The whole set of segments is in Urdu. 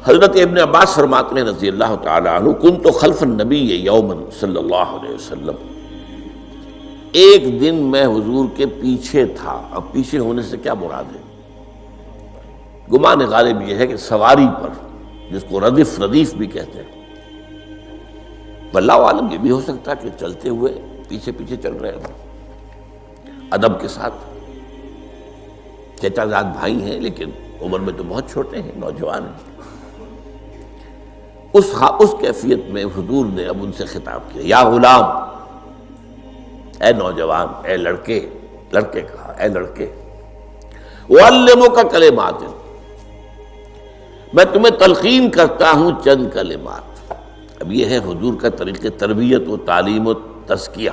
حضرت ابن عباس فرماتے ہیں رضی اللہ تعالی عنہ، کنت خلف النبی یوما صلی اللہ علیہ وسلم، ایک دن میں حضور کے پیچھے تھا۔ اب پیچھے ہونے سے کیا مراد ہے؟ گمان غالب یہ ہے کہ سواری پر، جس کو ردیف بھی کہتے ہیں، واللہ عالم یہ بھی ہو سکتا ہے کہ چلتے ہوئے پیچھے پیچھے چل رہے ہیں ادب کے ساتھ۔ چچا زاد بھائی ہیں لیکن عمر میں تو بہت چھوٹے ہیں، نوجوان ہیں۔ اس کیفیت میں حضور نے اب ان سے خطاب کیا، یا غلام، اے نوجوان، اے لڑکے کہا، اے لڑکے، اعلمک کلمات، میں تمہیں تلقین کرتا ہوں چند کلمات۔ اب یہ ہے حضور کا طریقہ تربیت و تعلیم و تزکیہ۔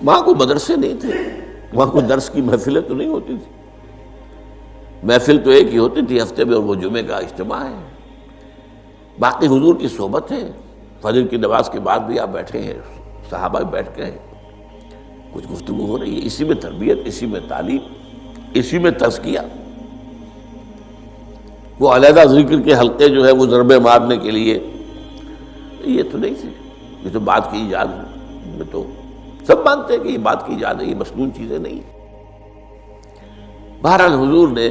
وہاں کوئی مدرسے نہیں تھے، وہاں کوئی درس کی محفلیں تو نہیں ہوتی تھی، محفل تو ایک ہی ہوتی تھی ہفتے میں، اور وہ جمعے کا اجتماع ہے۔ باقی حضور کی صحبت ہے، فجر کی نماز کے بعد بھی آپ بیٹھے ہیں، صحابہ بھی بیٹھ کے ہیں، کچھ گفتگو ہو رہی ہے، اسی میں تربیت، اسی میں تعلیم، اسی میں تزکیہ۔ وہ علیحدہ ذکر کے حلقے جو ہے وہ ضربے مارنے کے لیے، یہ تو نہیں تھے، یہ تو بات کی ایجاد ہے، میں تو سب مانتے ہیں کہ یہ بات کی ایجاد ہے، یہ مصنون چیزیں نہیں۔ بہرحال حضور نے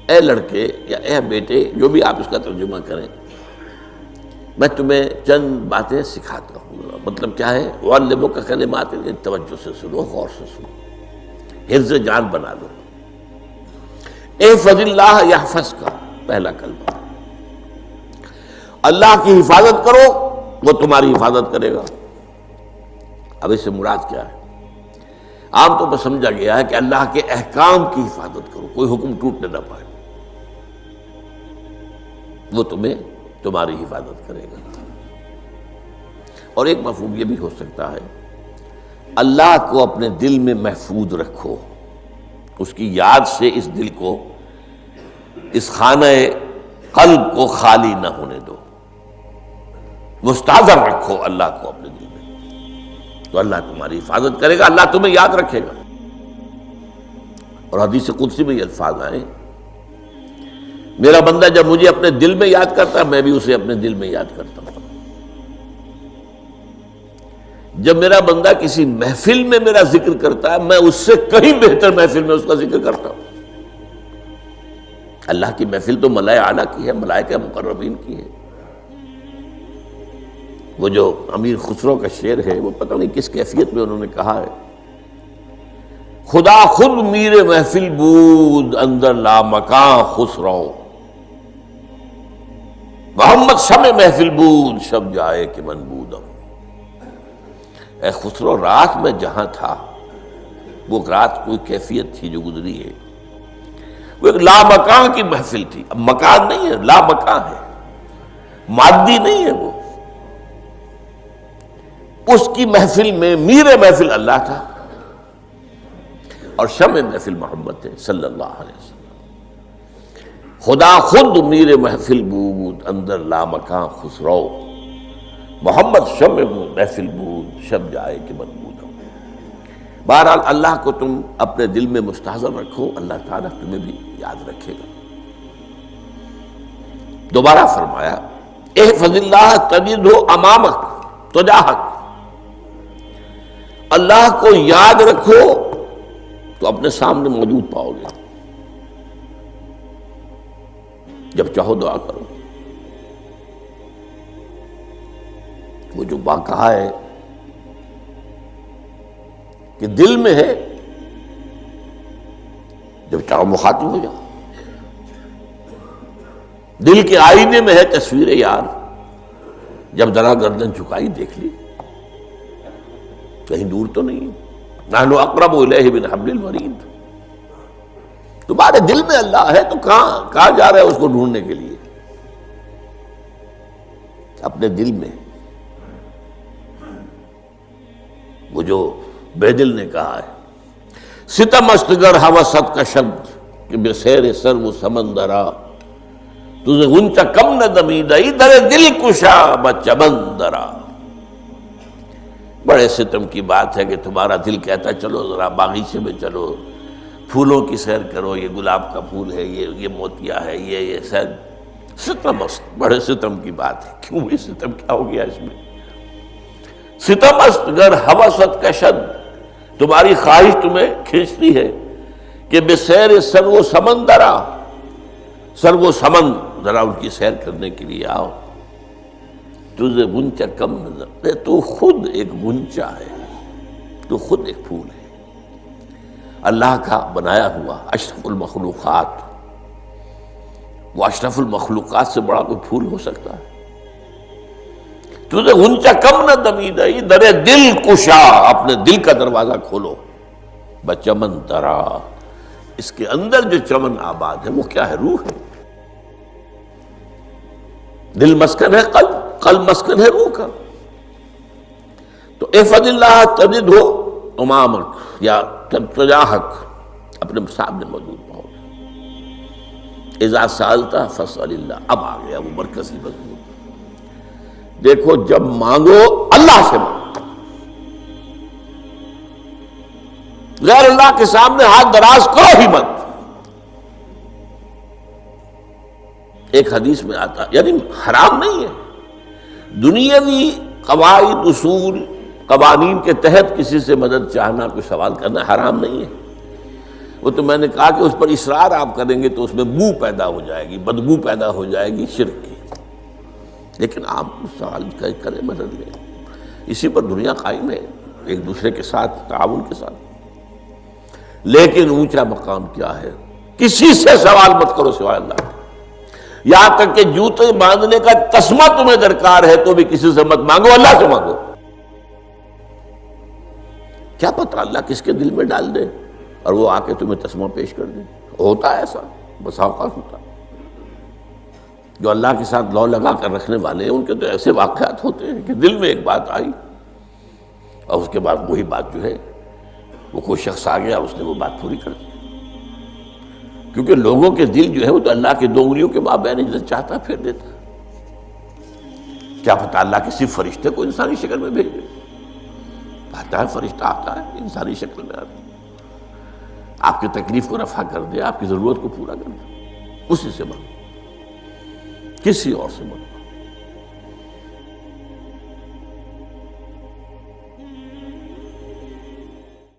اے لڑکے یا اے بیٹے، جو بھی آپ اس کا ترجمہ کریں، میں تمہیں چند باتیں سکھاتا ہوں۔ مطلب کیا ہے؟ وَعَلِّمُكَ كَلِمَاتٍ، توجہ سے سنو، غور سے سنو، حفظ جان بنا لو۔ احفظ اللہ یحفظک، پہلا کلمہ، اللہ کی حفاظت کرو وہ تمہاری حفاظت کرے گا۔ اب اس سے مراد کیا ہے؟ عام طور پر سمجھا گیا ہے کہ اللہ کے احکام کی حفاظت کرو، کوئی حکم ٹوٹنے نہ پائے، وہ تمہاری حفاظت کرے گا۔ اور ایک مفہوم یہ بھی ہو سکتا ہے، اللہ کو اپنے دل میں محفوظ رکھو، اس کی یاد سے اس دل کو، اس خانہ قلب کو خالی نہ ہونے دو، مستحضر رکھو اللہ کو اپنے دل میں، تو اللہ تمہاری حفاظت کرے گا، اللہ تمہیں یاد رکھے گا۔ اور حدیث قدسی میں یہ الفاظ آئے، میرا بندہ جب مجھے اپنے دل میں یاد کرتا ہے، میں بھی اسے اپنے دل میں یاد کرتا ہوں۔ جب میرا بندہ کسی محفل میں میرا ذکر کرتا ہے، میں اس سے کہیں بہتر محفل میں اس کا ذکر کرتا ہوں۔ اللہ کی محفل تو ملائے اعلیٰ کی ہے، ملائکہ مقربین کی ہے۔ وہ جو امیر خسرو کا شعر ہے، وہ پتہ نہیں کس کیفیت میں انہوں نے کہا ہے، خدا خود میر محفل بود اندر لامکاں خسرو، محمد شمع محفل بود شب جائے کہ من بودم۔ اے خسرو، رات میں جہاں تھا، وہ رات کوئی کیفیت تھی جو گزری ہے، وہ ایک لامکاں کی محفل تھی۔ اب مکان نہیں ہے، لامکاں ہے، مادی نہیں ہے وہ۔ اس کی محفل میں میر محفل اللہ تھا اور شمع محفل محمد تھے صلی اللہ علیہ وسلم۔ خدا خود میر محفل بود اندر لامکاں خسرو، محمد شمع محفل بود شب جائے کہ من بودم۔ بہرحال اللہ کو تم اپنے دل میں مستحضر رکھو، اللہ تعالیٰ تمہیں بھی یاد رکھے گا۔ دوبارہ فرمایا، احفظ اللہ تجدہ امامک تجاہک، اللہ کو یاد رکھو تو اپنے سامنے موجود پاؤ گے، جب چاہو دعا کرو۔ وہ جو بات کہا ہے کہ دل میں ہے، جب چاہو مخاطب ہو جاؤ۔ دل کے آئینے میں ہے تصویر یار، جب ذرا گردن جھکائی دیکھ لی، کہیں دور تو نہیں، نحن اقرب الیہ من حبل الورید۔ تمہارے دل میں اللہ ہے تو کہاں جا رہے اس کو ڈھونڈنے کے لیے؟ اپنے دل میں۔ وہ جو بے دل نے کہا ہے، ستم است گر ہوست کا شبد کہ بے سیر سر و سمندرا، تجھے غنچہ کم نہ دمیدہ در دل کشا بچمندرا۔ بڑے ستم کی بات ہے کہ تمہارا دل کہتا ہے چلو ذرا باغیچے میں چلو، پھولوں کی سیر کرو، یہ گلاب کا پھول ہے، یہ موتیا ہے، یہ سیر، ستم، بڑے ستم کی بات ہے. کیوں یہ ستم، کیا ہو گیا اس میں؟ ستم است گر ہوست کشد، تمہاری خواہش تمہیں کھینچتی ہے کہ بے سیر سر و سمندرا، سر و سمن، ذرا ان کی سیر کرنے کے لیے آؤ. تجھے غنچہ کم نظر، تو خود ایک غنچہ ہے، تو خود ایک پھول ہے، اللہ کا بنایا ہوا اشرف المخلوقات. وہ اشرف المخلوقات سے بڑا کوئی پھول ہو سکتا ہے؟ تجھے غنچہ کم نہ دمیدہ، در دل کشا، اپنے دل کا دروازہ کھولو. بچمن درا، اس کے اندر جو چمن آباد ہے وہ کیا ہے؟ روح ہے. دل مسکن ہے قلب، قلب مسکن ہے روح کا. تو احفظ اللہ تجد ہو امامک، یا تجاہک، اپنے سامنے موجود ہو. اذا سالتا فاسأل اللہ، اب آ گیا وہ مرکزی مضمون. دیکھو جب مانگو اللہ سے مانگو، غیر اللہ کے سامنے ہاتھ دراز کرو ہی مت. ایک حدیث میں آتا، یعنی حرام نہیں ہے، دنیاوی قواعد، اصول، قوانین کے تحت کسی سے مدد چاہنا، کوئی سوال کرنا حرام نہیں ہے. وہ تو میں نے کہا کہ اس پر اصرار آپ کریں گے تو اس میں بو پیدا ہو جائے گی، بدبو پیدا ہو جائے گی شرک کی. لیکن آپ سوال کریں، مدد لیں، اسی پر دنیا قائم ہے، ایک دوسرے کے ساتھ، تعاون کے ساتھ. لیکن اونچا مقام کیا ہے؟ کسی سے سوال مت کرو سوائے اللہ کے. یہاں تک کہ جوتے باندھنے کا تسمہ تمہیں درکار ہے تو بھی کسی سے مت مانگو، اللہ سے مانگو. کیا پتہ اللہ کس کے دل میں ڈال دے اور وہ آ کے تمہیں تسمہ پیش کر دے. ہوتا ہے ایسا، بسا اوقات ہوتا ہے. جو اللہ کے ساتھ لو لگا کر رکھنے والے ہیں ان کے تو ایسے واقعات ہوتے ہیں کہ دل میں ایک بات آئی اور اس کے بعد وہی بات جو ہے وہ کوئی شخص آ گیا، اس نے وہ بات پوری کر دی. کیونکہ لوگوں کے دل جو ہے وہ تو اللہ کے دو انگلیوں کے مابین جسے چاہتا پھیر دیتا. کیا پتہ اللہ کسی فرشتے کو انسانی شکل میں بھیج دے. آتا ہے فرشتہ، آتا ہے انسانی شکل میں، آتا ہے آپ کی تکلیف کو رفع کر دے، آپ کی ضرورت کو پورا کر دے. اسی سے مانگو، کسی اور سے مانگو.